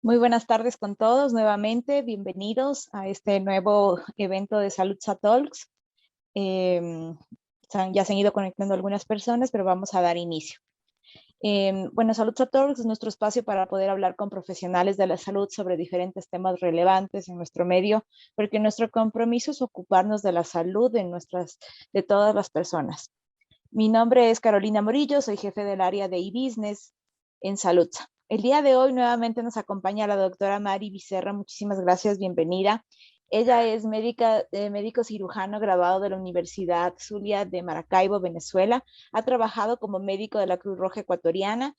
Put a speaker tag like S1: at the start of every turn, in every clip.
S1: Muy buenas tardes con todos nuevamente. Bienvenidos a este nuevo evento de Salud Talks. Ya se han ido conectando algunas personas, pero vamos a dar inicio. Bueno, Salud Talks es nuestro espacio para poder hablar con profesionales de la salud sobre diferentes temas relevantes en nuestro medio, porque nuestro compromiso es ocuparnos de la salud de todas las personas. Mi nombre es Carolina Morillo, soy jefe del área de e-business en Salud. El día de hoy nuevamente nos acompaña la doctora Mari Becerra. Muchísimas gracias, bienvenida. Ella es médico cirujano graduado de la Universidad Zulia de Maracaibo, Venezuela. Ha trabajado como médico de la Cruz Roja Ecuatoriana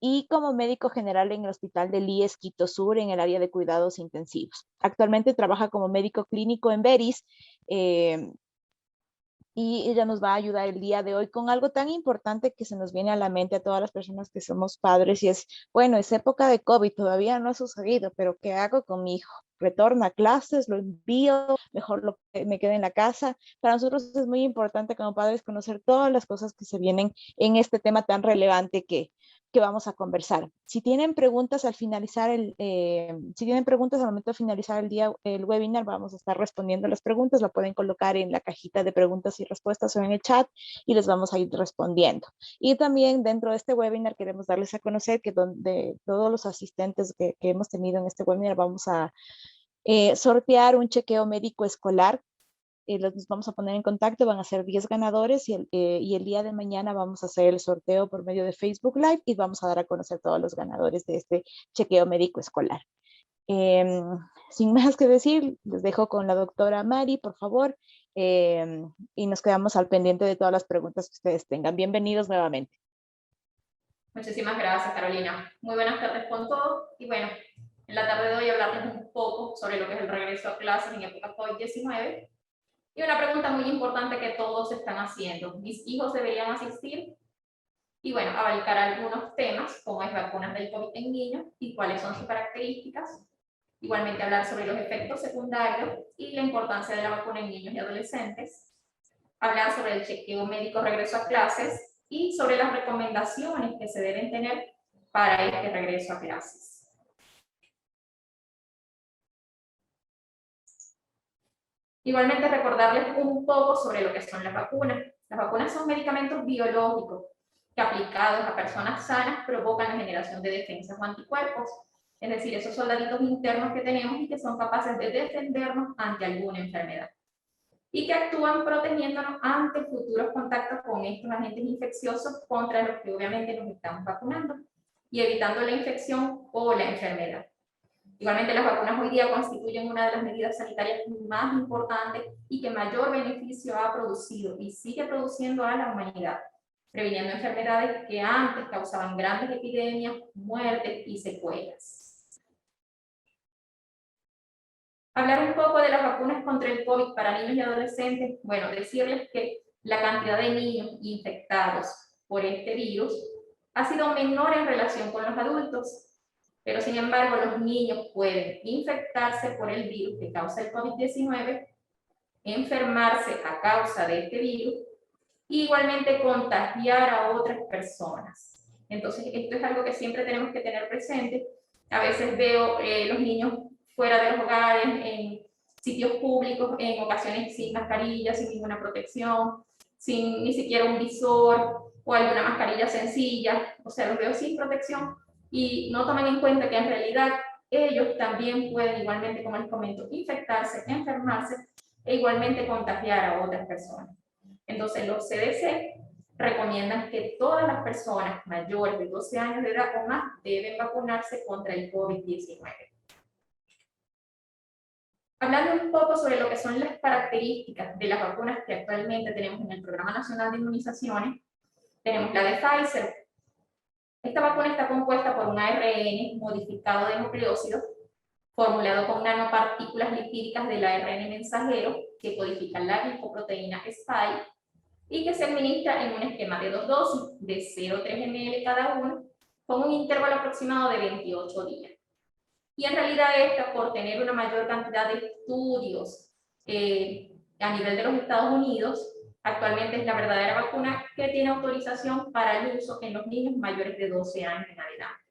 S1: y como médico general en el Hospital del IES Quito Sur en el área de cuidados intensivos. Actualmente trabaja como médico clínico en Beris, y ella nos va a ayudar el día de hoy con algo tan importante que se nos viene a la mente a todas las personas que somos padres y es, bueno, es época de COVID, todavía no ha sucedido, pero ¿qué hago con mi hijo? ¿Retorna a clases? ¿Lo envío? ¿Mejor me quedo en la casa? Para nosotros es muy importante como padres conocer todas las cosas que se vienen en este tema tan relevante que vamos a conversar. Si tienen preguntas al finalizar si tienen preguntas al momento de finalizar el webinar, vamos a estar respondiendo las preguntas. La pueden colocar en la cajita de preguntas y respuestas o en el chat y les vamos a ir respondiendo. Y también dentro de este webinar queremos darles a conocer que de todos los asistentes que hemos tenido en este webinar vamos a sortear un chequeo médico escolar. Los vamos a poner en contacto, van a ser 10 ganadores y el día de mañana vamos a hacer el sorteo por medio de Facebook Live y vamos a dar a conocer todos los ganadores de este chequeo médico escolar. Eh, Sin más que decir, les dejo con la doctora Mari, por favor, y nos quedamos al pendiente de todas las preguntas que ustedes tengan. Bienvenidos nuevamente.
S2: Muchísimas gracias, Carolina. Muy buenas tardes con todos. Y bueno, en la tarde de hoy hablarles un poco sobre lo que es el regreso a clases en época COVID-19. Y una pregunta muy importante que todos están haciendo. ¿Mis hijos deberían asistir? Y bueno, abarcar algunos temas, como es vacunas del COVID en niños y cuáles son sus características. Igualmente hablar sobre los efectos secundarios y la importancia de la vacuna en niños y adolescentes. Hablar sobre el chequeo médico regreso a clases y sobre las recomendaciones que se deben tener para este regreso a clases. Igualmente recordarles un poco sobre lo que son las vacunas. Las vacunas son medicamentos biológicos que aplicados a personas sanas provocan la generación de defensas o anticuerpos, es decir, esos soldaditos internos que tenemos y que son capaces de defendernos ante alguna enfermedad y que actúan protegiéndonos ante futuros contactos con estos agentes infecciosos contra los que obviamente nos estamos vacunando y evitando la infección o la enfermedad. Igualmente, las vacunas hoy día constituyen una de las medidas sanitarias más importantes y que mayor beneficio ha producido y sigue produciendo a la humanidad, previniendo enfermedades que antes causaban grandes epidemias, muertes y secuelas. Hablar un poco de las vacunas contra el COVID para niños y adolescentes. Bueno, decirles que la cantidad de niños infectados por este virus ha sido menor en relación con los adultos, pero sin embargo los niños pueden infectarse por el virus que causa el COVID-19, enfermarse a causa de este virus y igualmente contagiar a otras personas. Entonces, esto es algo que siempre tenemos que tener presente. A veces veo los niños fuera de los hogares, en sitios públicos, en ocasiones sin mascarilla, sin ninguna protección, sin ni siquiera un visor o alguna mascarilla sencilla. O sea, los veo sin protección y no toman en cuenta que en realidad ellos también pueden, igualmente, como les comento, infectarse, enfermarse e igualmente contagiar a otras personas. Entonces, los CDC recomiendan que todas las personas mayores de 12 años de edad o más deben vacunarse contra el COVID-19. Hablando un poco sobre lo que son las características de las vacunas que actualmente tenemos en el Programa Nacional de Inmunizaciones, tenemos la de Pfizer. Esta vacuna está compuesta por un ARN modificado de nucleócidos, formulado con nanopartículas lipídicas del ARN mensajero que codifican la glicoproteína Spike y que se administra en un esquema de 2 dosis de 0,3 ml cada uno, con un intervalo aproximado de 28 días. Y en realidad esta, por tener una mayor cantidad de estudios a nivel de los Estados Unidos, actualmente es la verdadera vacuna que tiene autorización para el uso en los niños mayores de 12 años en adelante.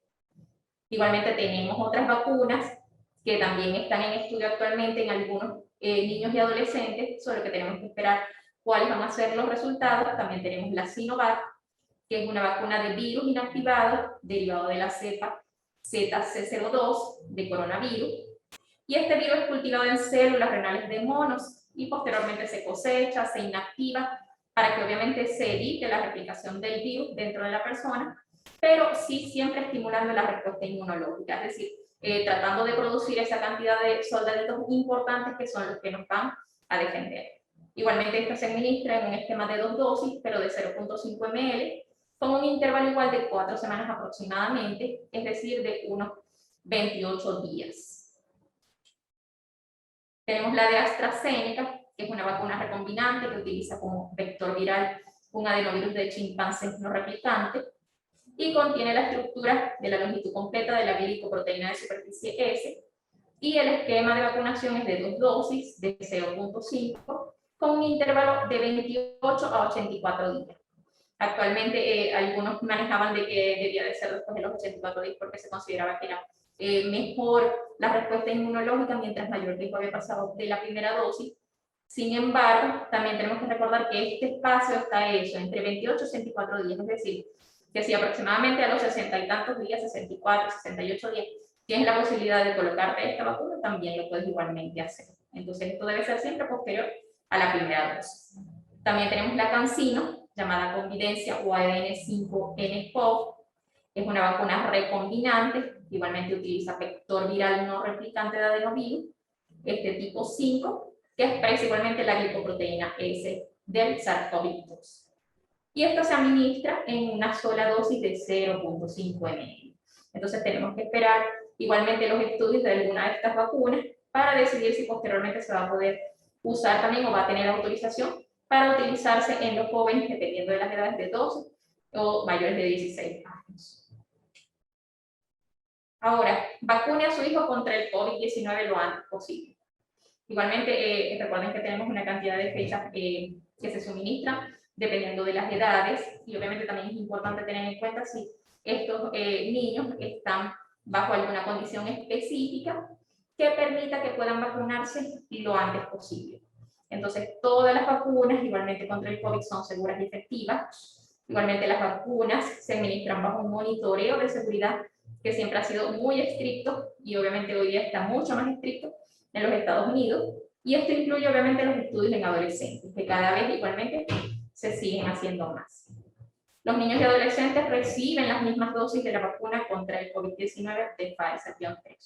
S2: Igualmente tenemos otras vacunas que también están en estudio actualmente en algunos niños y adolescentes, solo que tenemos que esperar cuáles van a ser los resultados. También tenemos la Sinovac, que es una vacuna de virus inactivado derivado de la cepa ZC02 de coronavirus. Y este virus es cultivado en células renales de monos y posteriormente se cosecha, se inactiva, para que obviamente se evite la replicación del virus dentro de la persona, pero sí siempre estimulando la respuesta inmunológica, es decir, tratando de producir esa cantidad de soldaditos importantes que son los que nos van a defender. Igualmente, esta se administra en un esquema de 2 dosis, pero de 0.5 ml, con un intervalo igual de 4 semanas aproximadamente, es decir, de unos 28 días. Tenemos la de AstraZeneca, que es una vacuna recombinante que utiliza como vector viral un adenovirus de chimpancé no replicante y contiene la estructura de la longitud completa de la glicoproteína de superficie S, y el esquema de vacunación es de 2 dosis de 0.5 con un intervalo de 28 a 84 días. Actualmente algunos manejaban de que debía de ser después de los 84 días porque se consideraba que era mejor la respuesta inmunológica mientras mayor tiempo había pasado de la primera dosis. Sin embargo, también tenemos que recordar que este espacio está hecho entre 28 y 64 días, es decir, que si aproximadamente a los 60 y tantos días, 64, 68 días, tienes la posibilidad de colocarte esta vacuna, también lo puedes igualmente hacer. Entonces, esto debe ser siempre posterior a la primera dosis. También tenemos la CanSino, llamada Convidencia o ADN5-nCoV, es una vacuna recombinante, igualmente utiliza vector viral no replicante de adenovirus, este tipo 5, que expresa igualmente la glicoproteína S del SARS-CoV-2. Y esto se administra en una sola dosis de 0.5 ml. Entonces tenemos que esperar igualmente los estudios de alguna de estas vacunas para decidir si posteriormente se va a poder usar también o va a tener autorización para utilizarse en los jóvenes dependiendo de las edades de 12 o mayores de 16 años. Ahora, vacune a su hijo contra el COVID-19 lo antes posible. Igualmente, recuerden que tenemos una cantidad de fechas que se suministran dependiendo de las edades, y obviamente también es importante tener en cuenta si estos niños están bajo alguna condición específica que permita que puedan vacunarse lo antes posible. Entonces, todas las vacunas, igualmente contra el COVID, son seguras y efectivas. Igualmente, las vacunas se administran bajo un monitoreo de seguridad que siempre ha sido muy estricto y obviamente hoy día está mucho más estricto en los Estados Unidos. Y esto incluye obviamente los estudios en adolescentes, que cada vez igualmente se siguen haciendo más. Los niños y adolescentes reciben las mismas dosis de la vacuna contra el COVID-19 de Pfizer-BioNTech.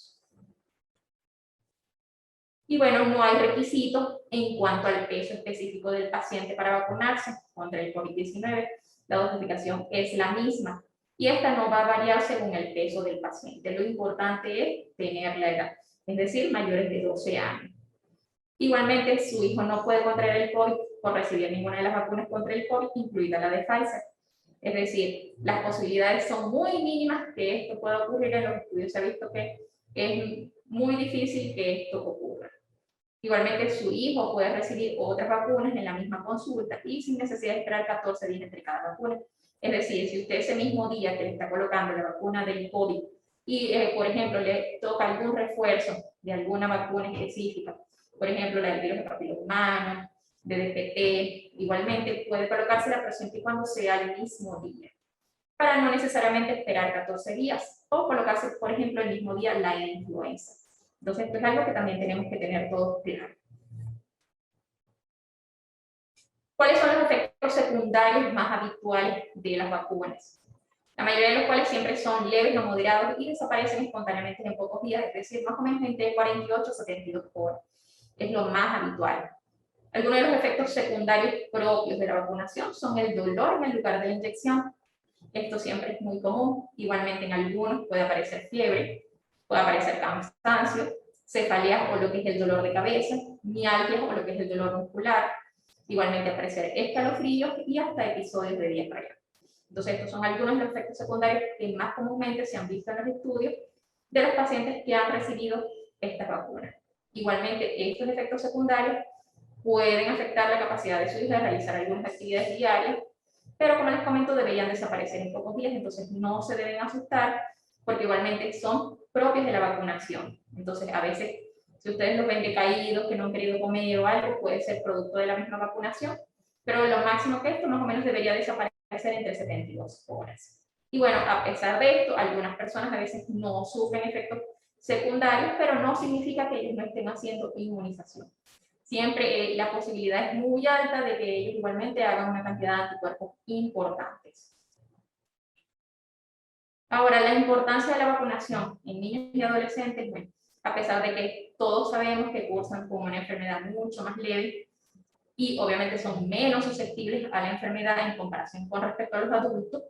S2: Y bueno, no hay requisitos en cuanto al peso específico del paciente para vacunarse contra el COVID-19. La dosificación es la misma y esta no va a variar según el peso del paciente. Lo importante es tener la edad, es decir, mayores de 12 años. Igualmente, su hijo no puede contraer el COVID por recibir ninguna de las vacunas contra el COVID, incluida la de Pfizer. Es decir, las posibilidades son muy mínimas que esto pueda ocurrir. En los estudios se ha visto que es muy difícil que esto ocurra. Igualmente, su hijo puede recibir otras vacunas en la misma consulta y sin necesidad de esperar 14 días entre cada vacuna. Es decir, si usted ese mismo día que le está colocando la vacuna del COVID y, por ejemplo, le toca algún refuerzo de alguna vacuna específica, por ejemplo, la del virus de papiloma humano, de DPT, igualmente puede colocársela, pero siempre y cuando sea el mismo día, para no necesariamente esperar 14 días, o colocarse, por ejemplo, el mismo día la influenza. Entonces, esto es algo que también tenemos que tener todos claro. ¿Cuáles son los efectos secundarios más habituales de las vacunas? La mayoría de los cuales siempre son leves o moderados y desaparecen espontáneamente en pocos días, es decir, más o menos entre 48 a 72 horas. Es lo más habitual. Algunos de los efectos secundarios propios de la vacunación son el dolor en el lugar de la inyección. Esto siempre es muy común. Igualmente en algunos puede aparecer fiebre, puede aparecer cansancio, cefaleas o lo que es el dolor de cabeza, mialgias o lo que es el dolor muscular. Igualmente aparecer escalofríos y hasta episodios de diarrea. Entonces estos son algunos de los efectos secundarios que más comúnmente se han visto en los estudios de los pacientes que han recibido esta vacuna. Igualmente estos efectos secundarios pueden afectar la capacidad de su hijo de realizar algunas actividades diarias, pero como les comento, deberían desaparecer en pocos días, entonces no se deben asustar porque igualmente son propios de la vacunación. Entonces, a veces, si ustedes los ven decaídos, que no han querido comer o algo, puede ser producto de la misma vacunación, pero lo máximo que esto más o menos debería desaparecer entre 72 horas. Y bueno, a pesar de esto, algunas personas a veces no sufren efectos secundarios, pero no significa que ellos no estén haciendo inmunización. Siempre la posibilidad es muy alta de que ellos igualmente hagan una cantidad de anticuerpos importantes. Ahora, la importancia de la vacunación en niños y adolescentes, bueno, a pesar de que todos sabemos que cursan con una enfermedad mucho más leve y obviamente son menos susceptibles a la enfermedad en comparación con respecto a los adultos,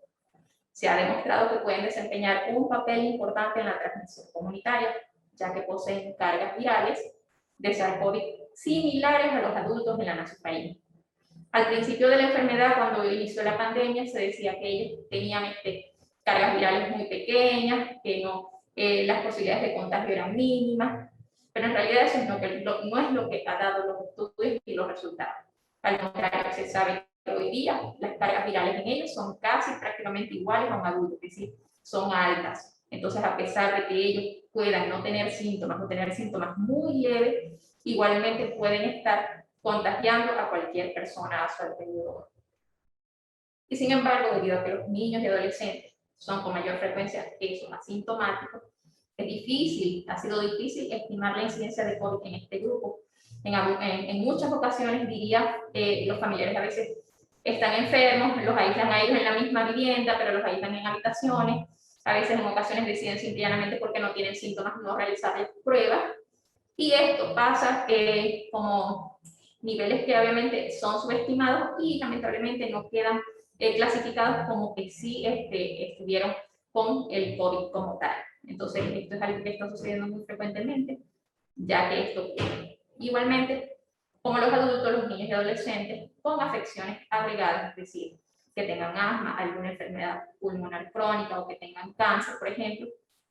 S2: se ha demostrado que pueden desempeñar un papel importante en la transmisión comunitaria, ya que poseen cargas virales de SARS-CoV similares a los adultos en la nasofaína. Al principio de la enfermedad, cuando inició la pandemia, se decía que ellos tenían cargas virales muy pequeñas, que las posibilidades de contagio eran mínimas, pero en realidad eso no es lo que ha dado los estudios y los resultados. Al contrario, se sabe que hoy día las cargas virales en ellos son casi prácticamente iguales a un adulto, es decir, son altas. Entonces, a pesar de que ellos puedan no tener síntomas o tener síntomas muy leves, igualmente pueden estar contagiando a cualquier persona a su alrededor. Y sin embargo, debido a que los niños y adolescentes son con mayor frecuencia esos asintomáticos, es difícil, ha sido difícil estimar la incidencia de COVID en este grupo. En muchas ocasiones, diría, los familiares a veces están enfermos, los aíslan a ellos en la misma vivienda, pero los aíslan en habitaciones. A veces en ocasiones deciden simplemente porque no tienen síntomas no realizarles pruebas. Y esto pasa como niveles que obviamente son subestimados y lamentablemente no quedan clasificados como que sí estuvieron con el COVID como tal. Entonces, esto es algo que está sucediendo muy frecuentemente, ya que esto igualmente, como los adultos, los niños y adolescentes con afecciones agregadas, es decir, que tengan asma, alguna enfermedad pulmonar crónica o que tengan cáncer, por ejemplo,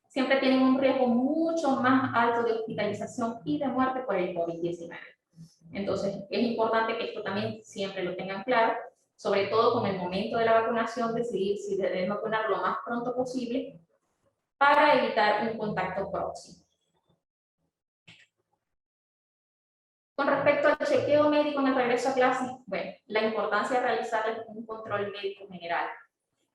S2: siempre tienen un riesgo mucho más alto de hospitalización y de muerte por el COVID-19. Entonces, es importante que esto también siempre lo tengan claro, sobre todo con el momento de la vacunación, decidir si deben vacunar lo más pronto posible para evitar un contacto próximo. Con respecto al chequeo médico en el regreso a clase, bueno, la importancia de realizar un control médico general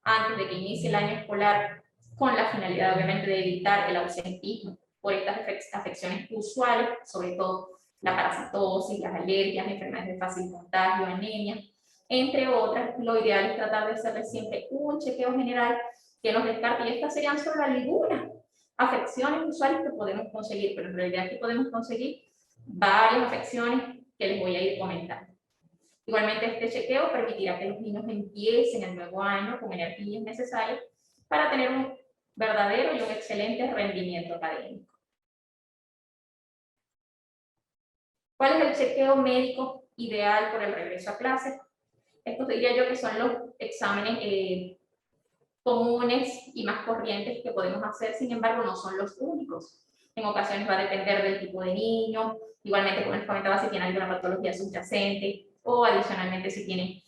S2: antes de que inicie el año escolar, con la finalidad obviamente de evitar el ausentismo por estas afecciones usuales, sobre todo la parasitosis, las alergias, enfermedades de fácil contagio, anemia, entre otras. Lo ideal es tratar de hacerle siempre un chequeo general que nos descarte, y estas serían solo algunas afecciones usuales que podemos conseguir, pero en realidad aquí podemos conseguir varias afecciones que les voy a ir comentando. Igualmente, este chequeo permitirá que los niños empiecen el nuevo año con energías necesarias para tener un verdadero y un excelente rendimiento académico. ¿Cuál es el chequeo médico ideal por el regreso a clases? Estos diría yo que son los exámenes comunes y más corrientes que podemos hacer, sin embargo, no son los únicos. En ocasiones va a depender del tipo de niño, igualmente, como les comentaba, si tiene alguna patología subyacente, o adicionalmente si tienen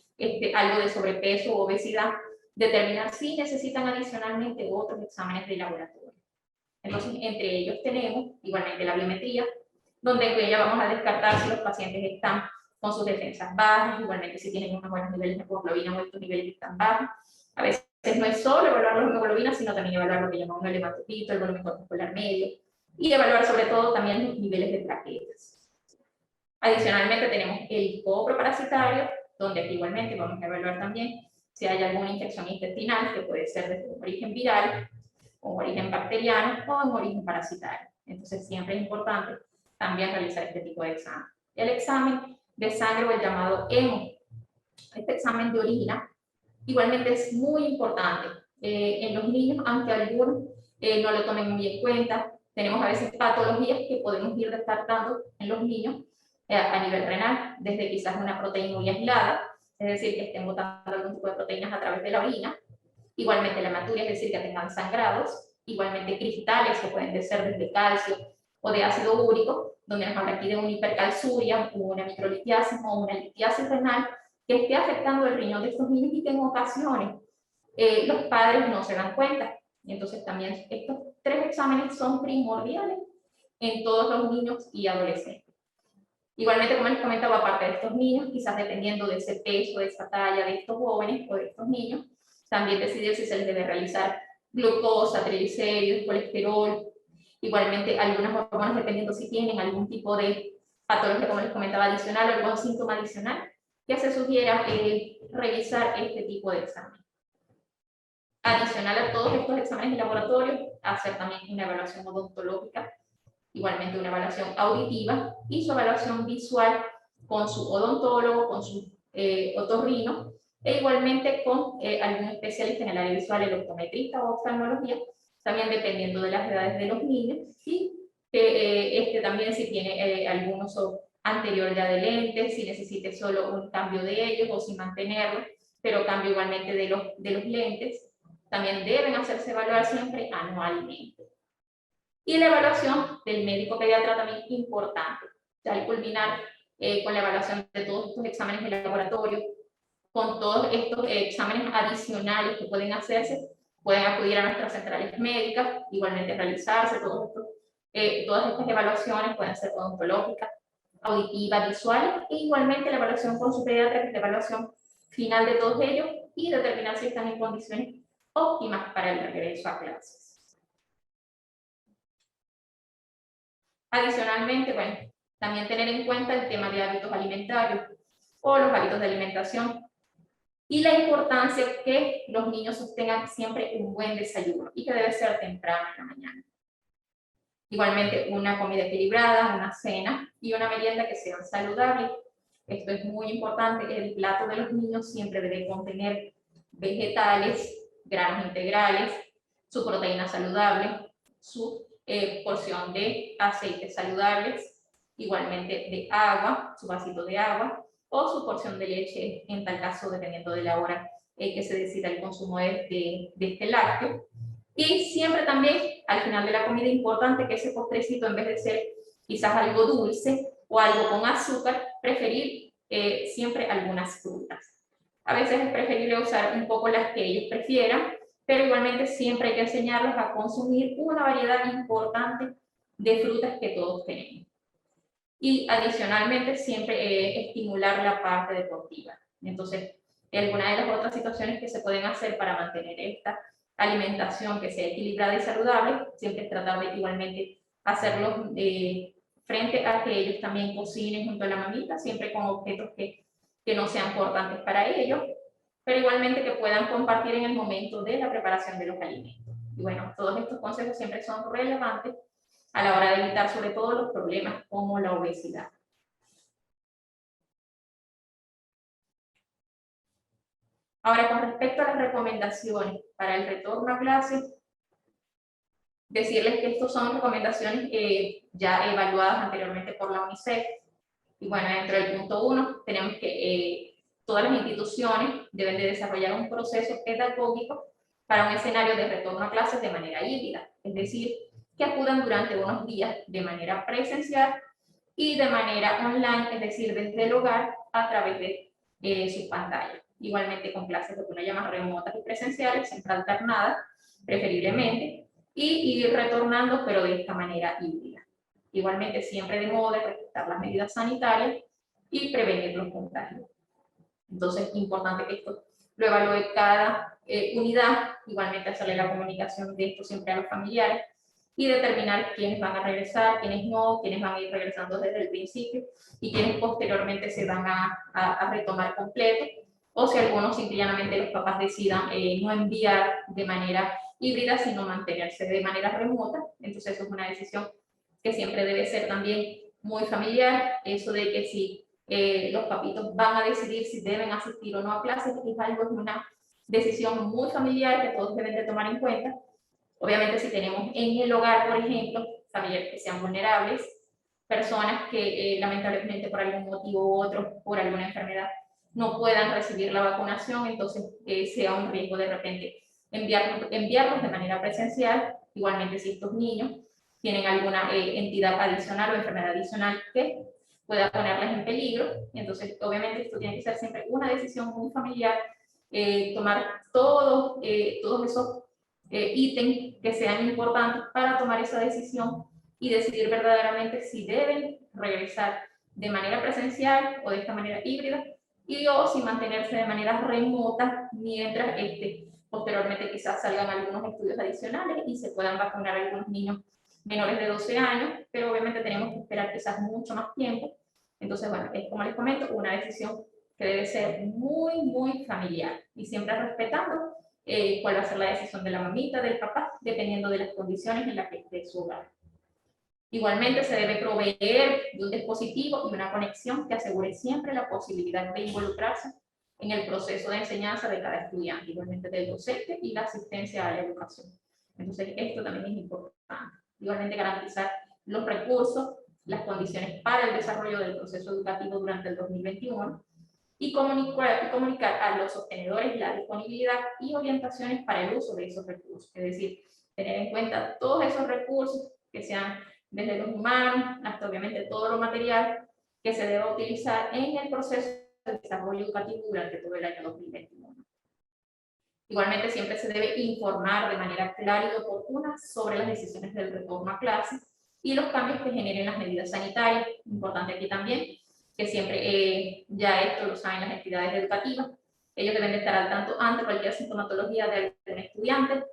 S2: algo de sobrepeso o obesidad, determinar si necesitan adicionalmente otros exámenes de laboratorio. Entonces, entre ellos tenemos igualmente la biometría, donde ya vamos a descartar si los pacientes están con sus defensas bajas, igualmente si tienen unos buenos niveles de hemoglobina o estos niveles están bajos. A veces no es solo evaluar la hemoglobina, sino también evaluar lo que llamamos el hematocrit, el volumen corpuscular medio, y evaluar sobre todo también los niveles de plaquetas. Adicionalmente tenemos el coproparasitario, donde aquí igualmente vamos a evaluar también si hay alguna infección intestinal, que puede ser de origen viral, o origen bacteriano, o en origen parasitario. Entonces siempre es importante también realizar este tipo de examen. El examen de sangre, o el llamado hemo, este examen de orina, igualmente es muy importante. En los niños, aunque algunos no lo tomen muy en cuenta, tenemos a veces patologías que podemos ir descartando en los niños a nivel renal, desde quizás una proteinuria aislada, es decir, que estén botando algún tipo de proteínas a través de la orina, igualmente la hematuria, es decir, que tengan sangrados, igualmente cristales que pueden ser desde calcio o de ácido úrico, donde nos habla aquí de una hipercalciuria, una microlitiasis o una litiasis renal, que esté afectando el riñón de estos niños y que en ocasiones los padres no se dan cuenta. Y entonces también estos 3 exámenes son primordiales en todos los niños y adolescentes. Igualmente, como les comentaba, aparte de estos niños, quizás dependiendo de ese peso, de esa talla, de estos jóvenes o de estos niños, también decidir si se les debe realizar glucosa, triglicéridos, colesterol, igualmente algunas hormonas dependiendo si tienen algún tipo de patología, como les comentaba, adicional o algún síntoma adicional, que se sugiera revisar este tipo de examen. Adicional a todos estos exámenes de laboratorio, hacer también una evaluación odontológica, igualmente una evaluación auditiva y su evaluación visual con su odontólogo, con su otorrino, e igualmente con algún especialista en el área visual, el optometrista o oftalmología, también dependiendo de las edades de los niños, y también si tiene algún uso anterior ya de lentes, si necesite solo un cambio de ellos o si mantenerlos, pero cambio igualmente de los lentes, también deben hacerse evaluar siempre anualmente. Y la evaluación del médico pediatra también importante. Ya al culminar con la evaluación de todos estos exámenes de laboratorio, con todos estos exámenes adicionales que pueden hacerse, pueden acudir a nuestras centrales médicas, igualmente realizarse todas estas evaluaciones, pueden ser odontológicas, auditivas, visuales, e igualmente la evaluación con su pediatra, que es la evaluación final de todos ellos, y determinar si están en condiciones óptimas para el regreso a clases. Adicionalmente, bueno, también tener en cuenta el tema de hábitos alimentarios o los hábitos de alimentación y la importancia que los niños sostengan siempre un buen desayuno y que debe ser temprano en la mañana. Igualmente, una comida equilibrada, una cena y una merienda que sean saludables. Esto es muy importante. El plato de los niños siempre debe contener vegetales, granos integrales, su proteína saludable, su porción de aceites saludables, igualmente de agua, su vasito de agua, o su porción de leche, en tal caso, dependiendo de la hora que se decida el consumo de este lácteo. Y siempre también, al final de la comida, importante que ese postrecito, en vez de ser quizás algo dulce o algo con azúcar, preferir siempre algunas frutas. A veces es preferible usar un poco las que ellos prefieran, pero igualmente siempre hay que enseñarlos a consumir una variedad importante de frutas que todos tenemos. Y adicionalmente siempre estimular la parte deportiva. Entonces, alguna de las otras situaciones que se pueden hacer para mantener esta alimentación que sea equilibrada y saludable, siempre es tratar de igualmente hacerlo frente a que ellos también cocinen junto a la mamita, siempre con objetos que no sean importantes para ellos, pero igualmente que puedan compartir en el momento de la preparación de los alimentos. Y bueno, todos estos consejos siempre son relevantes a la hora de evitar sobre todo los problemas como la obesidad. Ahora, con respecto a las recomendaciones para el retorno a clases, decirles que estas son recomendaciones ya evaluadas anteriormente por la UNICEF. Y bueno, dentro del punto 1 tenemos que todas las instituciones deben de desarrollar un proceso pedagógico para un escenario de retorno a clases de manera híbrida, es decir, que acudan durante unos días de manera presencial y de manera online, es decir, desde el hogar a través de sus pantallas. Igualmente con clases lo que uno llama remotas y presenciales, siempre alternadas, preferiblemente, y ir retornando, pero de esta manera híbrida. Igualmente siempre de modo de respetar las medidas sanitarias y prevenir los contagios. Entonces, es importante que esto lo evalúe cada unidad, igualmente hacerle la comunicación de esto siempre a los familiares y determinar quiénes van a regresar, quiénes no, quiénes van a ir regresando desde el principio y quiénes posteriormente se van a retomar completo, o si algunos simplemente los papás decidan no enviar de manera híbrida, sino mantenerse de manera remota. Entonces, eso es una decisión que siempre debe ser también muy familiar, eso de que si los papitos van a decidir si deben asistir o no a clases, es algo, es una decisión muy familiar que todos deben de tomar en cuenta. Obviamente, si tenemos en el hogar, por ejemplo, familiares que sean vulnerables, personas que lamentablemente por algún motivo u otro, por alguna enfermedad, no puedan recibir la vacunación, entonces sea un riesgo de repente enviarlos de manera presencial. Igualmente, si estos niños tienen alguna entidad adicional o enfermedad adicional que pueda ponerles en peligro, entonces obviamente esto tiene que ser siempre una decisión muy familiar, tomar todos esos ítems que sean importantes para tomar esa decisión y decidir verdaderamente si deben regresar de manera presencial o de esta manera híbrida, y o si mantenerse de manera remota mientras posteriormente quizás salgan algunos estudios adicionales y se puedan vacunar a algunos niños menores de 12 años, pero obviamente tenemos que esperar quizás mucho más tiempo. Entonces, bueno, es como les comento, una decisión que debe ser muy, muy familiar y siempre respetando cuál va a ser la decisión de la mamita, del papá, dependiendo de las condiciones en las que esté su hogar. Igualmente se debe proveer de un dispositivo y una conexión que asegure siempre la posibilidad de involucrarse en el proceso de enseñanza de cada estudiante, igualmente del docente y la asistencia a la educación. Entonces, esto también es importante. Igualmente garantizar los recursos, las condiciones para el desarrollo del proceso educativo durante el 2021 y comunicar a los sostenedores la disponibilidad y orientaciones para el uso de esos recursos. Es decir, tener en cuenta todos esos recursos que sean desde los humanos hasta obviamente todo lo material que se deba utilizar en el proceso de desarrollo educativo durante todo el año 2021. Igualmente siempre se debe informar de manera clara y oportuna sobre las decisiones del retorno a clase y los cambios que generen las medidas sanitarias. Importante aquí también que siempre, ya esto lo saben las entidades educativas, ellos deben de estar al tanto ante cualquier sintomatología de algún estudiante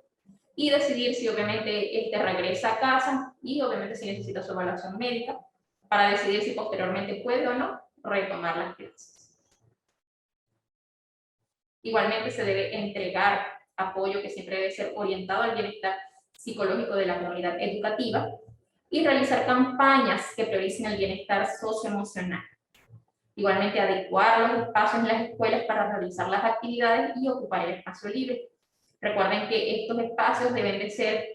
S2: y decidir si obviamente regresa a casa y obviamente si necesita su evaluación médica para decidir si posteriormente puede o no retomar las clases. Igualmente se debe entregar apoyo que siempre debe ser orientado al bienestar psicológico de la comunidad educativa y realizar campañas que prioricen el bienestar socioemocional. Igualmente adecuar los espacios en las escuelas para realizar las actividades y ocupar el espacio libre. Recuerden que estos espacios deben de ser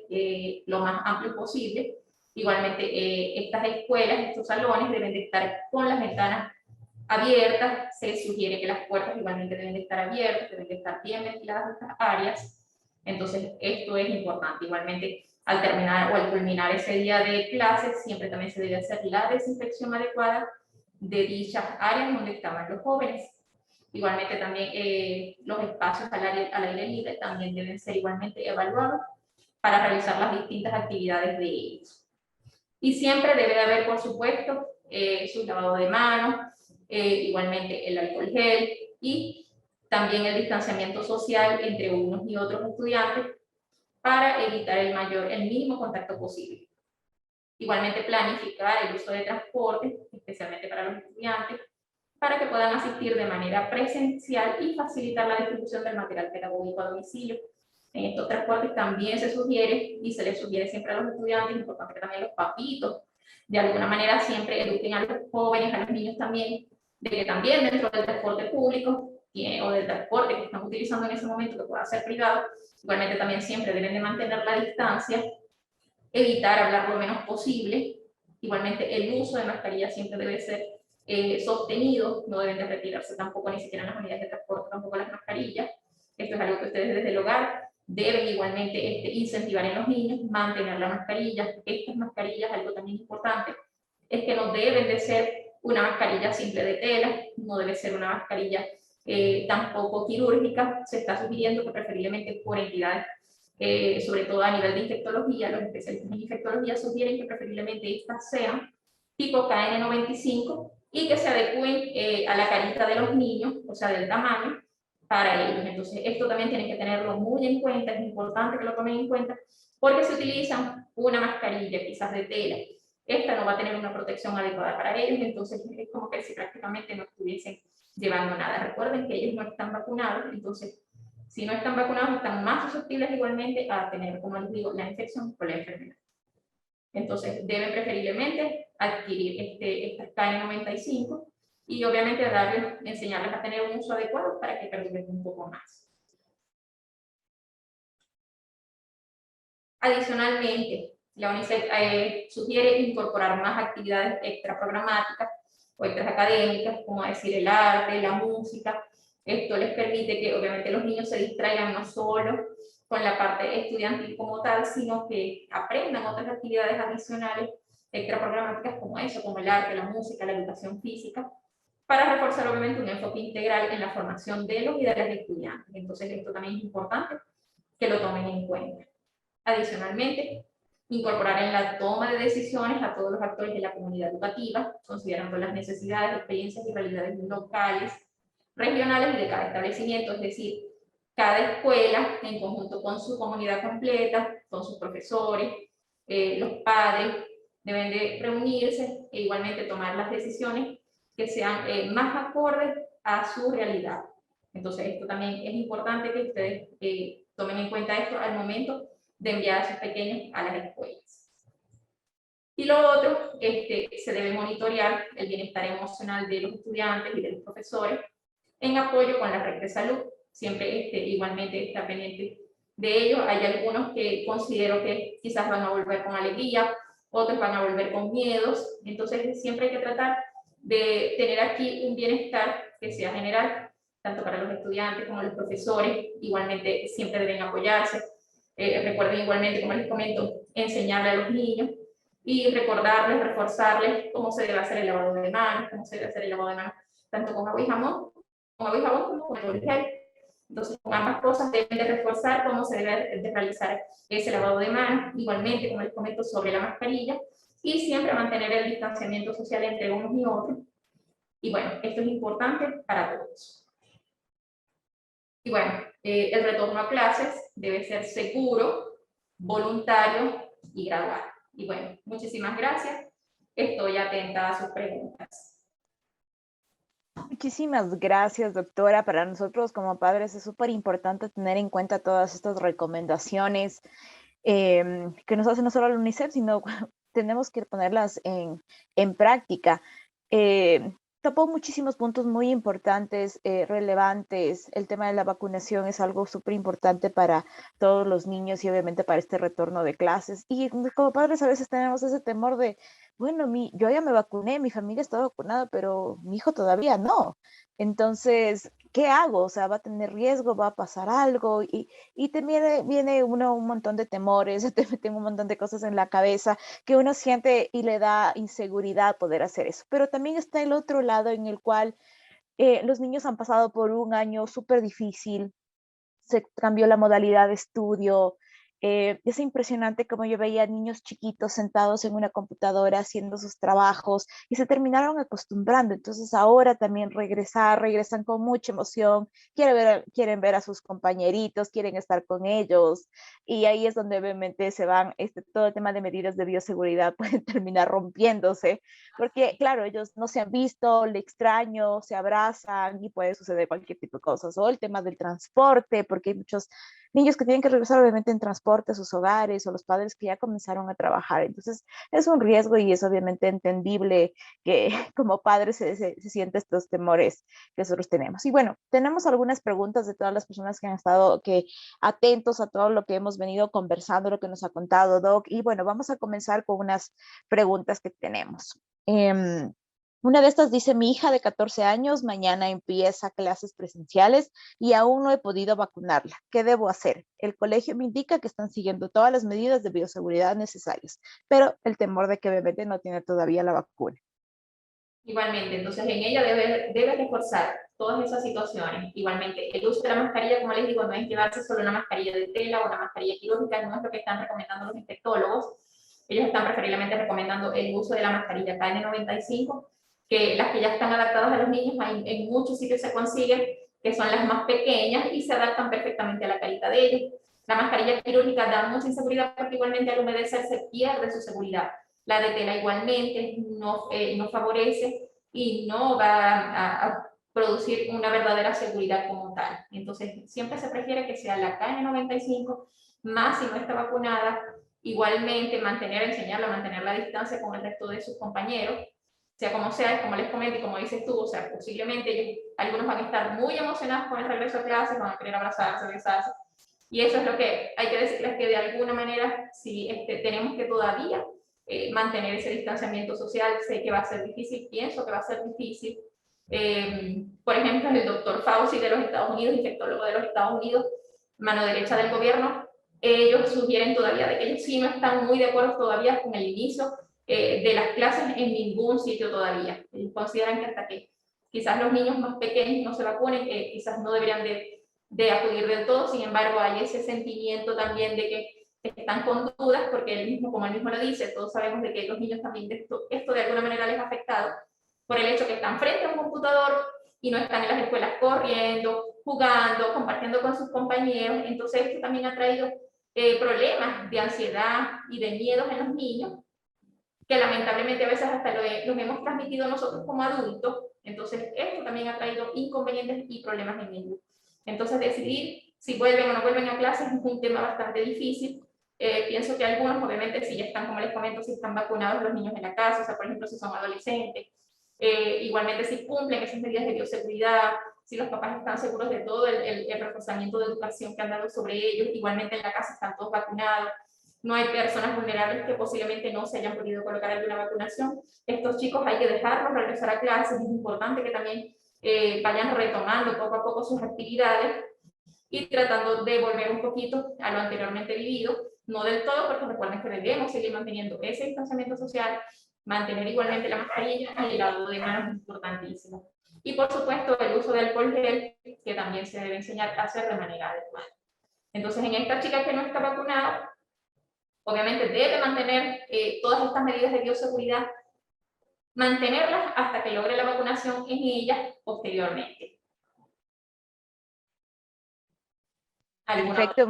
S2: lo más amplios posible. Igualmente estas escuelas, estos salones deben de estar con las ventanas abiertas. Se sugiere que las puertas igualmente deben de estar abiertas, deben de estar bien ventiladas estas áreas. Entonces esto es importante. Igualmente al terminar o al culminar ese día de clases siempre también se debe hacer la desinfección adecuada de dichas áreas donde estaban los jóvenes. Igualmente también los espacios al aire libre también deben ser igualmente evaluados para realizar las distintas actividades de ellos. Y siempre debe haber, por supuesto, su lavado de manos, igualmente el alcohol gel y también el distanciamiento social entre unos y otros estudiantes para evitar el mínimo contacto posible. Igualmente planificar el uso de transporte, especialmente para los estudiantes, para que puedan asistir de manera presencial y facilitar la distribución del material pedagógico a domicilio. En estos transportes también se sugiere, y se les sugiere siempre a los estudiantes, importante que también los papitos, de alguna manera siempre eduquen a los jóvenes, a los niños también, de que también dentro del transporte público o del transporte que están utilizando en ese momento, que pueda ser privado, igualmente también siempre deben de mantener la distancia, evitar hablar lo menos posible. Igualmente el uso de mascarilla siempre debe ser sostenido, no deben de retirarse tampoco ni siquiera en las unidades de transporte, tampoco las mascarillas. Esto es algo que ustedes desde el hogar deben igualmente incentivar en los niños, mantener la mascarilla. Estas mascarillas, algo también importante, es que no deben de ser una mascarilla simple de tela, no debe ser una mascarilla tampoco quirúrgica. Se está sugiriendo que preferiblemente por entidades, sobre todo a nivel de infectología, los especialistas en infectología sugieren que preferiblemente estas sean tipo KN95 y que se adecúen a la carita de los niños, o sea, del tamaño, para ellos. Entonces, esto también tienen que tenerlo muy en cuenta, es importante que lo tomen en cuenta, porque si utilizan una mascarilla quizás de tela, esta no va a tener una protección adecuada para ellos, entonces es como que si prácticamente no estuviesen llevando nada. Recuerden que ellos no están vacunados, entonces si no están vacunados están más susceptibles igualmente a tener, como les digo, la infección o la enfermedad. Entonces deben preferiblemente adquirir estas KN95 y obviamente enseñarles a tener un uso adecuado para que perduren un poco más. Adicionalmente, la UNICEF sugiere incorporar más actividades extraprogramáticas o extraacadémicas, como decir el arte, la música. Esto les permite que obviamente los niños se distraigan no solo con la parte estudiantil como tal, sino que aprendan otras actividades adicionales extraprogramáticas como eso, como el arte, la música, la educación física, para reforzar obviamente un enfoque integral en la formación de los y de las estudiantes. Entonces esto también es importante que lo tomen en cuenta. Adicionalmente, incorporar en la toma de decisiones a todos los actores de la comunidad educativa, considerando las necesidades, experiencias y realidades locales, regionales y de cada establecimiento, es decir, cada escuela, en conjunto con su comunidad completa, con sus profesores, los padres, deben de reunirse e igualmente tomar las decisiones que sean más acordes a su realidad. Entonces, esto también es importante que ustedes tomen en cuenta esto al momento de enviar a sus pequeños a las escuelas. Y lo otro, se debe monitorear el bienestar emocional de los estudiantes y de los profesores en apoyo con la red de salud. Siempre igualmente está pendiente de ellos. Hay algunos que considero que quizás van a volver con alegría, otros van a volver con miedos. Entonces, siempre hay que tratar de tener aquí un bienestar que sea general, tanto para los estudiantes como los profesores. Igualmente, siempre deben apoyarse. Recuerden igualmente, como les comento, enseñarle a los niños y recordarles, reforzarles cómo se debe hacer el lavado de manos, cómo se debe hacer el lavado de manos, tanto con agua y jabón como con el gel. Entonces, con ambas cosas deben de reforzar cómo se debe de realizar ese lavado de manos, igualmente, como les comento, sobre la mascarilla, y siempre mantener el distanciamiento social entre unos y otros. Y bueno, esto es importante para todos. Y bueno, el retorno a clases debe ser seguro, voluntario y gradual. Y bueno, muchísimas gracias. Estoy atenta a sus preguntas.
S1: Muchísimas gracias, doctora. Para nosotros como padres es súper importante tener en cuenta todas estas recomendaciones que nos hace no solo el UNICEF, sino tenemos que ponerlas en práctica. Topó muchísimos puntos muy importantes, relevantes. El tema de la vacunación es algo súper importante para todos los niños y obviamente para este retorno de clases. Y como padres a veces tenemos ese temor de, bueno, yo ya me vacuné, mi familia está vacunada, pero mi hijo todavía no. Entonces, ¿qué hago? O sea, va a tener riesgo, va a pasar algo y te viene uno un montón de temores, te meten un montón de cosas en la cabeza que uno siente y le da inseguridad poder hacer eso. Pero también está el otro lado en el cual los niños han pasado por un año súper difícil, se cambió la modalidad de estudio. Es impresionante como yo veía niños chiquitos sentados en una computadora haciendo sus trabajos y se terminaron acostumbrando. Entonces ahora también regresan con mucha emoción, quieren ver a sus compañeritos, quieren estar con ellos. Y ahí es donde obviamente se van, todo el tema de medidas de bioseguridad pueden terminar rompiéndose, porque claro, ellos no se han visto, le extraño, se abrazan y puede suceder cualquier tipo de cosas. O el tema del transporte, porque hay muchos niños que tienen que regresar obviamente en transporte a sus hogares o los padres que ya comenzaron a trabajar. Entonces es un riesgo y es obviamente entendible que como padres se sienten estos temores que nosotros tenemos. Y bueno, tenemos algunas preguntas de todas las personas que han estado atentos a todo lo que hemos venido conversando, lo que nos ha contado Doc. Y bueno, vamos a comenzar con unas preguntas que tenemos. Una de estas dice, mi hija de 14 años mañana empieza clases presenciales y aún no he podido vacunarla. ¿Qué debo hacer? El colegio me indica que están siguiendo todas las medidas de bioseguridad necesarias, pero el temor de que bebé no tiene todavía la vacuna.
S2: Igualmente, entonces en ella debe reforzar todas esas situaciones. Igualmente, el uso de la mascarilla, como les digo, no es llevarse solo una mascarilla de tela o una mascarilla quirúrgica, no es lo que están recomendando los infectólogos. Ellos están preferiblemente recomendando el uso de la mascarilla KN95, que las que ya están adaptadas a los niños, en muchos sitios se consiguen, que son las más pequeñas y se adaptan perfectamente a la carita de ellos. La mascarilla quirúrgica da mucha inseguridad porque igualmente al humedecer se pierde su seguridad. La de tela igualmente no favorece y no va a producir una verdadera seguridad como tal. Entonces, siempre se prefiere que sea la KN95, más si no está vacunada, igualmente enseñarla a mantener la distancia con el resto de sus compañeros, sea como sea, como les comento y como dices tú, o sea, posiblemente algunos van a estar muy emocionados con el regreso a clases, van a querer abrazarse, besarse, y eso es lo que hay que decirles, que de alguna manera, si tenemos que todavía mantener ese distanciamiento social, sé que va a ser difícil, pienso que va a ser difícil. Por ejemplo, el doctor Fauci de los Estados Unidos, infectólogo de los Estados Unidos, mano derecha del gobierno, ellos sugieren todavía de que ellos sí no están muy de acuerdo todavía con el inicio de las clases en ningún sitio todavía. Ellos consideran que hasta que quizás los niños más pequeños no se vacunen, quizás no deberían de acudir del todo. Sin embargo, hay ese sentimiento también de que están con dudas porque él mismo, como él mismo lo dice, todos sabemos de que los niños también esto de alguna manera les ha afectado por el hecho que están frente a un computador y no están en las escuelas corriendo, jugando, compartiendo con sus compañeros. Entonces esto también ha traído problemas de ansiedad y de miedos en los niños, que lamentablemente a veces hasta los hemos transmitido nosotros como adultos. Entonces esto también ha traído inconvenientes y problemas en ellos. Entonces decidir si vuelven o no vuelven a clases es un tema bastante difícil. Pienso que algunos, obviamente, si ya están, como les comento, si están vacunados los niños en la casa, o sea, por ejemplo, si son adolescentes, igualmente si cumplen esas medidas de bioseguridad, si los papás están seguros de todo el reforzamiento de educación que han dado sobre ellos, igualmente en la casa están todos vacunados, no hay personas vulnerables que posiblemente no se hayan podido colocar alguna vacunación. Estos chicos hay que dejarlos regresar a clases, es importante que también vayan retomando poco a poco sus actividades y tratando de volver un poquito a lo anteriormente vivido, no del todo, porque recuerden que debemos seguir manteniendo ese distanciamiento social, mantener igualmente la mascarilla y el lavado de manos es importantísimo. Y por supuesto el uso de alcohol gel, que también se debe enseñar a hacer de manera adecuada. Entonces en esta chica que no está vacunada, obviamente debe mantener todas estas medidas de bioseguridad, mantenerlas hasta que logre la vacunación en ella posteriormente.
S1: Perfecto,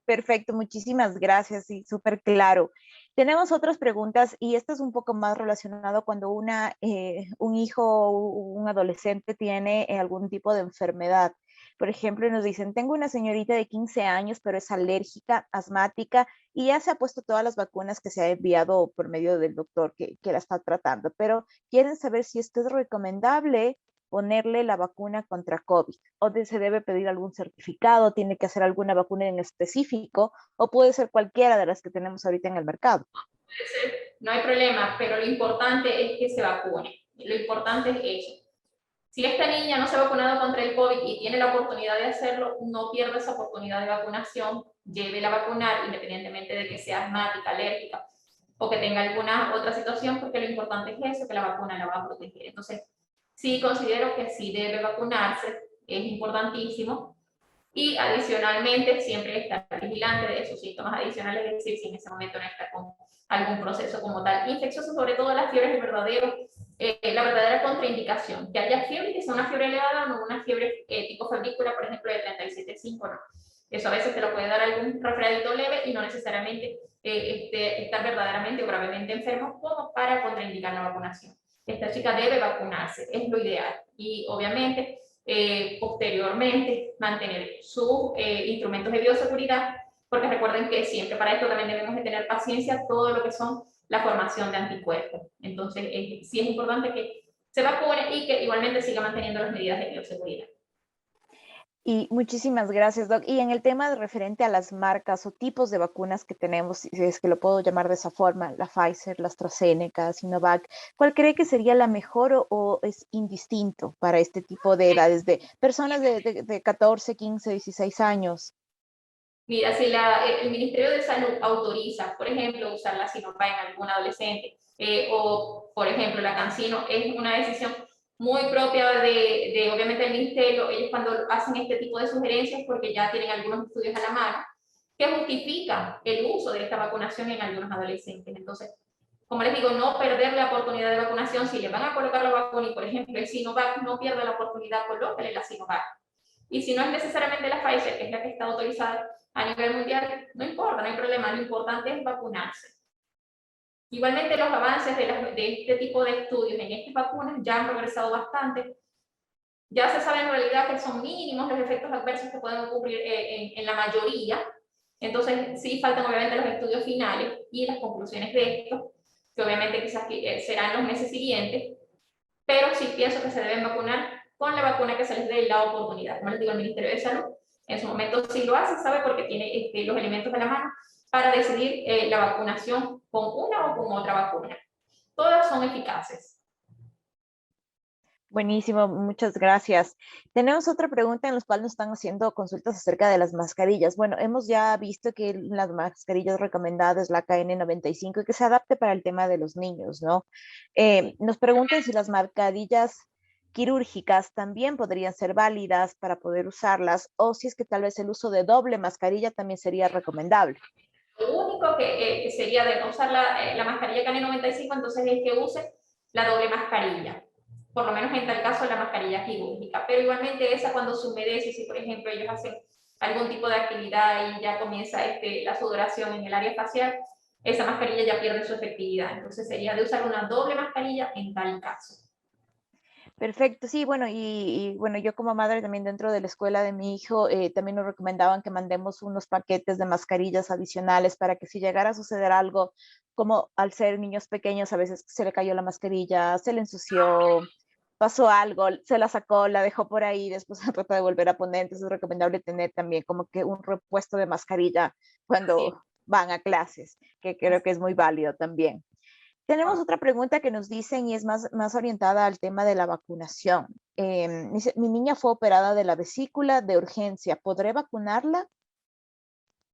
S1: perfecto, muchísimas gracias y súper claro. Tenemos otras preguntas y esto es un poco más relacionado cuando un hijo o un adolescente tiene algún tipo de enfermedad. Por ejemplo, nos dicen, tengo una señorita de 15 años, pero es alérgica, asmática y ya se ha puesto todas las vacunas que se ha enviado por medio del doctor que la está tratando, pero quieren saber si esto es recomendable ponerle la vacuna contra COVID, o se debe pedir algún certificado, tiene que hacer alguna vacuna en específico, o puede ser cualquiera de las que tenemos ahorita en el mercado.
S2: No hay problema, pero lo importante es que se vacune. Lo importante es eso. Si esta niña no se ha vacunado contra el COVID y tiene la oportunidad de hacerlo, no pierda esa oportunidad de vacunación, llévela a vacunar independientemente de que sea asmática, alérgica o que tenga alguna otra situación, porque lo importante es eso, que la vacuna la va a proteger. Entonces, sí considero que sí debe vacunarse, es importantísimo. Y adicionalmente, siempre estar vigilante de esos síntomas adicionales, es decir, si en ese momento no está con algún proceso como tal infeccioso, sobre todo las fiebres, la verdadera contraindicación, que haya fiebre, que sea una fiebre elevada, no una fiebre tipo febrícula, por ejemplo, de 37,5, no. Eso a veces te lo puede dar algún resfriadito leve y no necesariamente estar verdaderamente o gravemente enfermo como para contraindicar la vacunación. Esta chica debe vacunarse, es lo ideal. Y obviamente, posteriormente, mantener sus instrumentos de bioseguridad, porque recuerden que siempre para esto también debemos de tener paciencia todo lo que son la formación de anticuerpos. Entonces, sí es importante que se vacune y que igualmente siga manteniendo las medidas de bioseguridad.
S1: Y muchísimas gracias, Doc. Y en el tema de referente a las marcas o tipos de vacunas que tenemos, si es que lo puedo llamar de esa forma, la Pfizer, la AstraZeneca, Sinovac, ¿cuál cree que sería la mejor o es indistinto para este tipo de edades de personas de 14, 15, 16 años?
S2: Mira, si el Ministerio de Salud autoriza, por ejemplo, usar la Sinovac en algún adolescente, o por ejemplo la Cancino, es una decisión muy propia obviamente del Ministerio. Ellos cuando hacen este tipo de sugerencias, porque ya tienen algunos estudios a la mano, que justifican el uso de esta vacunación en algunos adolescentes. Entonces, como les digo, no perder la oportunidad de vacunación. Si le van a colocar la vacuna y, por ejemplo, el Sinovac, no pierda la oportunidad, colóquele la Sinovac. Y si no es necesariamente la Pfizer, que es la que está autorizada a nivel mundial, no importa, no hay problema, lo importante es vacunarse. Igualmente los avances de este tipo de estudios en estas vacunas ya han progresado bastante. Ya se sabe en realidad que son mínimos los efectos adversos que pueden ocurrir en la mayoría. Entonces sí faltan obviamente los estudios finales y las conclusiones de esto, que obviamente quizás serán los meses siguientes, pero sí pienso que se deben vacunar con la vacuna que se les dé la oportunidad. Como les digo, el Ministerio de Salud en su momento sí lo hace, sabe, porque tiene los elementos de la mano para decidir la vacunación con una o con otra vacuna. Todas son eficaces.
S1: Buenísimo, muchas gracias. Tenemos otra pregunta en la cual nos están haciendo consultas acerca de las mascarillas. Bueno, hemos ya visto que las mascarillas recomendadas, la KN95, y que se adapte para el tema de los niños, ¿no? Nos preguntan si las mascarillas quirúrgicas también podrían ser válidas para poder usarlas, o si es que tal vez el uso de doble mascarilla también sería recomendable.
S2: Lo punto que sería de no usar la mascarilla KN95, entonces es que use la doble mascarilla, por lo menos en tal caso la mascarilla quirúrgica, pero igualmente esa cuando se humedece, si por ejemplo ellos hacen algún tipo de actividad y ya comienza la sudoración en el área facial, esa mascarilla ya pierde su efectividad, entonces sería de usar una doble mascarilla en tal caso.
S1: Perfecto, sí, bueno, bueno, yo como madre también dentro de la escuela de mi hijo, también nos recomendaban que mandemos unos paquetes de mascarillas adicionales para que si llegara a suceder algo, como al ser niños pequeños, a veces se le cayó la mascarilla, se le ensució, pasó algo, se la sacó, la dejó por ahí, después se trata de volver a poner, entonces es recomendable tener también como que un repuesto de mascarilla
S2: Sí,
S1: cuando van a clases, que creo que es muy válido también. Tenemos
S2: así.
S1: otra pregunta que nos dicen y es más orientada al tema de la vacunación. Dice, mi niña fue operada de la vesícula de urgencia, ¿podré vacunarla?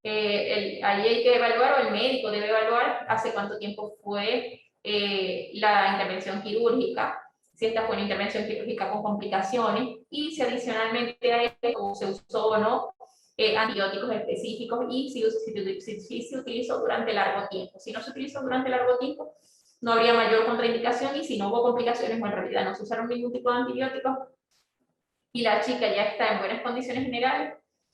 S2: Ahí hay que evaluar, o el médico debe evaluar hace cuánto tiempo fue la intervención quirúrgica, si esta fue una intervención quirúrgica con complicaciones, y si adicionalmente a esto se usó o no antibióticos específicos, y si se utilizó durante largo tiempo. Si no se utilizó durante largo tiempo, no habría mayor contraindicación, y si no hubo complicaciones o en realidad no se usaron ningún tipo de antibióticos, y la chica ya está en buenas condiciones generales,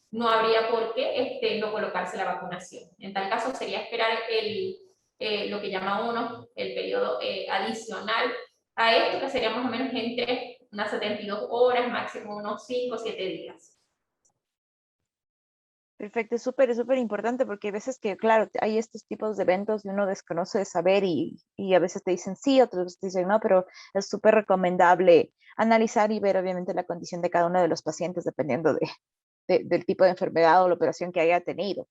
S2: no habría por qué no colocarse la vacunación. En tal caso sería esperar lo que llama uno el periodo adicional a esto, que sería más o menos entre unas 72 horas, máximo unos 5 o 7 días.
S1: Perfecto, es súper importante porque hay veces que, claro, hay estos tipos de eventos y uno desconoce de saber y a veces te dicen sí, otras veces te dicen no, pero es súper recomendable analizar y ver obviamente la condición de cada uno de los pacientes dependiendo del tipo de enfermedad o la operación que haya tenido.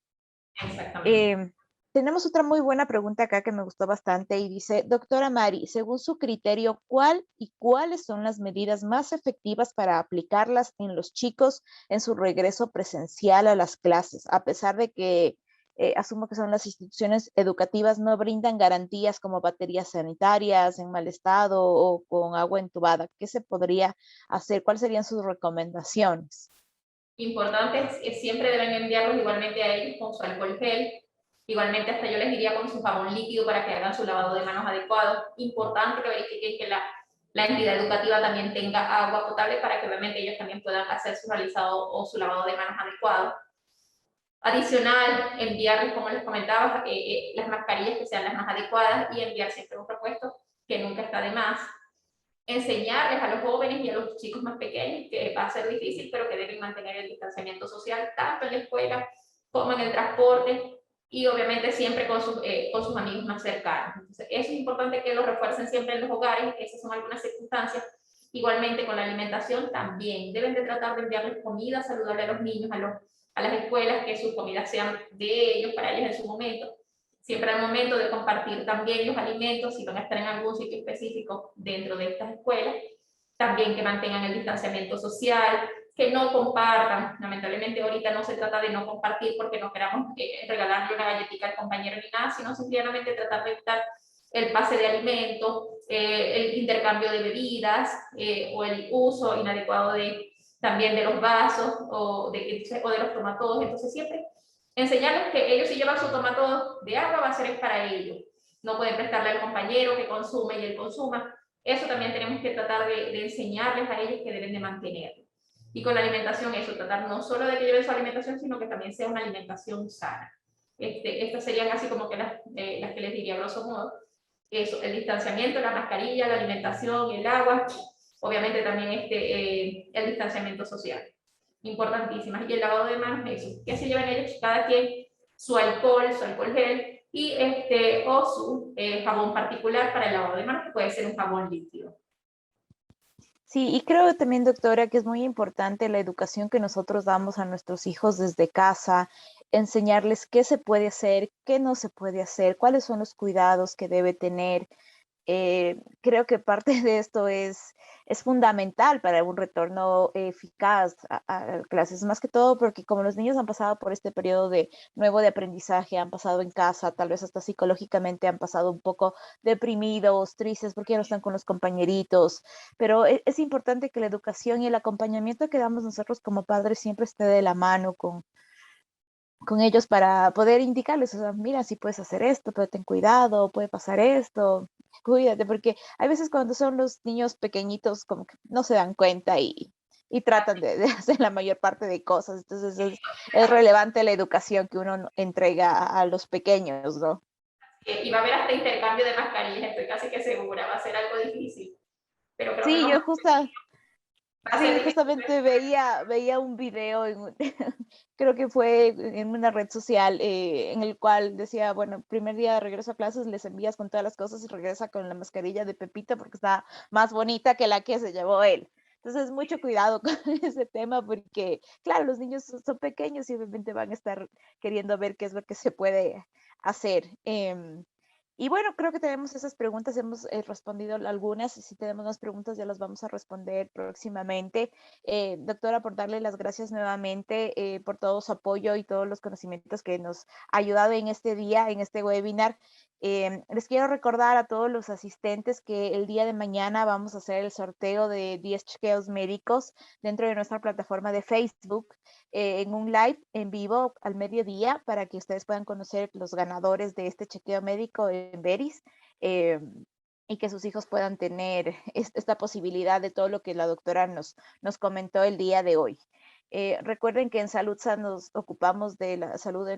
S2: Exactamente.
S1: Eh, Tenemos otra muy buena pregunta acá que me gustó bastante y dice, doctora Mari, según su criterio, ¿cuál y cuáles son las medidas más efectivas para aplicarlas en los chicos en su regreso presencial a las clases? A pesar de que asumo que son las instituciones educativas, no brindan garantías como baterías sanitarias en mal estado o con agua entubada. ¿Qué se podría hacer? ¿Cuáles serían sus recomendaciones?
S2: Importante es siempre deben enviarlos igualmente a ellos con su alcohol gel, igualmente hasta yo les diría con su jabón líquido para que hagan su lavado de manos adecuado. Importante que verifiquen que la entidad educativa también tenga agua potable para que obviamente ellos también puedan hacer su realizado o su lavado de manos adecuado. Adicional, enviarles, como les comentaba, las mascarillas que sean las más adecuadas y enviar siempre un repuesto que nunca está de más. Enseñarles a los jóvenes y a los chicos más pequeños que va a ser difícil, pero que deben mantener el distanciamiento social tanto en la escuela como en el transporte y obviamente siempre con sus amigos más cercanos. Entonces, eso es importante que lo refuercen siempre en los hogares, esas son algunas circunstancias. Igualmente con la alimentación también, deben de tratar de enviarles comida saludable a los niños, a las escuelas, que sus comidas sean de ellos, para ellos en su momento, siempre al momento de compartir también los alimentos, si van a estar en algún sitio específico dentro de estas escuelas, también que mantengan el distanciamiento social, que no compartan. Lamentablemente ahorita no se trata de no compartir porque no queramos regalarle una galletita al compañero ni nada, sino simplemente tratar de evitar el pase de alimentos, el intercambio de bebidas o el uso inadecuado también de los vasos o de los tomatodos. Entonces siempre enseñarles que ellos si llevan su tomato de agua va a ser para ellos. No pueden prestarle al compañero que consume y él consuma. Eso también tenemos que tratar de enseñarles a ellos que deben de mantenerlo. Y con la alimentación, eso, tratar no solo de que lleven su alimentación, sino que también sea una alimentación sana. Estas serían así como que las que les diría grosso modo. Eso, el distanciamiento, la mascarilla, la alimentación, el agua, obviamente también el distanciamiento social. Importantísimas. Y el lavado de manos, eso. Que se lleven ellos cada quien su alcohol gel y o su jabón particular para el lavado de manos, que puede ser un jabón líquido.
S1: Sí, y creo también, doctora, que es muy importante la educación que nosotros damos a nuestros hijos desde casa, enseñarles qué se puede hacer, qué no se puede hacer, cuáles son los cuidados que debe tener. Creo que parte de esto es fundamental para un retorno eficaz a clases, más que todo porque como los niños han pasado por este periodo de nuevo de aprendizaje, han pasado en casa, tal vez hasta psicológicamente han pasado un poco deprimidos, tristes porque ya no están con los compañeritos, pero es importante que la educación y el acompañamiento que damos nosotros como padres siempre esté de la mano con ellos para poder indicarles, o sea, mira, si puedes hacer esto, pero ten cuidado, puede pasar esto, cuídate, porque hay veces cuando son los niños pequeñitos como que no se dan cuenta y tratan de hacer la mayor parte de cosas, entonces es relevante la educación que uno entrega a los pequeños, ¿no?
S2: Y va a haber hasta intercambio de mascarillas, estoy casi que segura, va a ser algo difícil, pero creo que
S1: Sí,
S2: lo
S1: yo
S2: más
S1: justa,
S2: va a ser
S1: sí,
S2: divertido.
S1: justamente veía un video, creo que fue en una red social, en el cual decía, bueno, primer día de regreso a clases les envías con todas las cosas y regresa con la mascarilla de Pepita porque está más bonita que la que se llevó él. Entonces, mucho cuidado con ese tema porque, claro, los niños son pequeños y obviamente van a estar queriendo ver qué es lo que se puede hacer. Y bueno, creo que tenemos esas preguntas, hemos respondido algunas, y si tenemos más preguntas ya las vamos a responder próximamente. Doctora, por darle las gracias nuevamente por todo su apoyo y todos los conocimientos que nos ha ayudado en este día, en este webinar. Les quiero recordar a todos los asistentes que el día de mañana vamos a hacer el sorteo de 10 chequeos médicos dentro de nuestra plataforma de Facebook en un live en vivo al mediodía para que ustedes puedan conocer los ganadores de este chequeo médico en Veris eh, y que sus hijos puedan tener esta posibilidad de todo lo que la doctora nos comentó el día de hoy. Recuerden que en Saludsa nos ocupamos de la salud de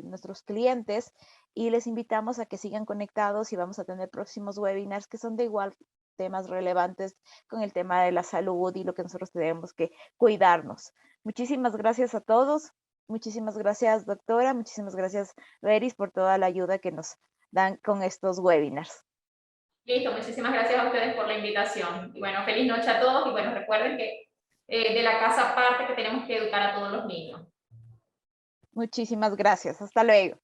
S1: nuestros clientes y les invitamos a que sigan conectados y vamos a tener próximos webinars que son de igual temas relevantes con el tema de la salud y lo que nosotros tenemos que cuidarnos. Muchísimas gracias a todos. Muchísimas gracias, doctora. Muchísimas gracias, Veris, por toda la ayuda que nos dan con estos webinars.
S2: Listo, muchísimas gracias a ustedes por la invitación. Y bueno, feliz noche a todos y bueno, recuerden que de la casa parte que tenemos que educar a todos los niños.
S1: Muchísimas gracias. Hasta luego.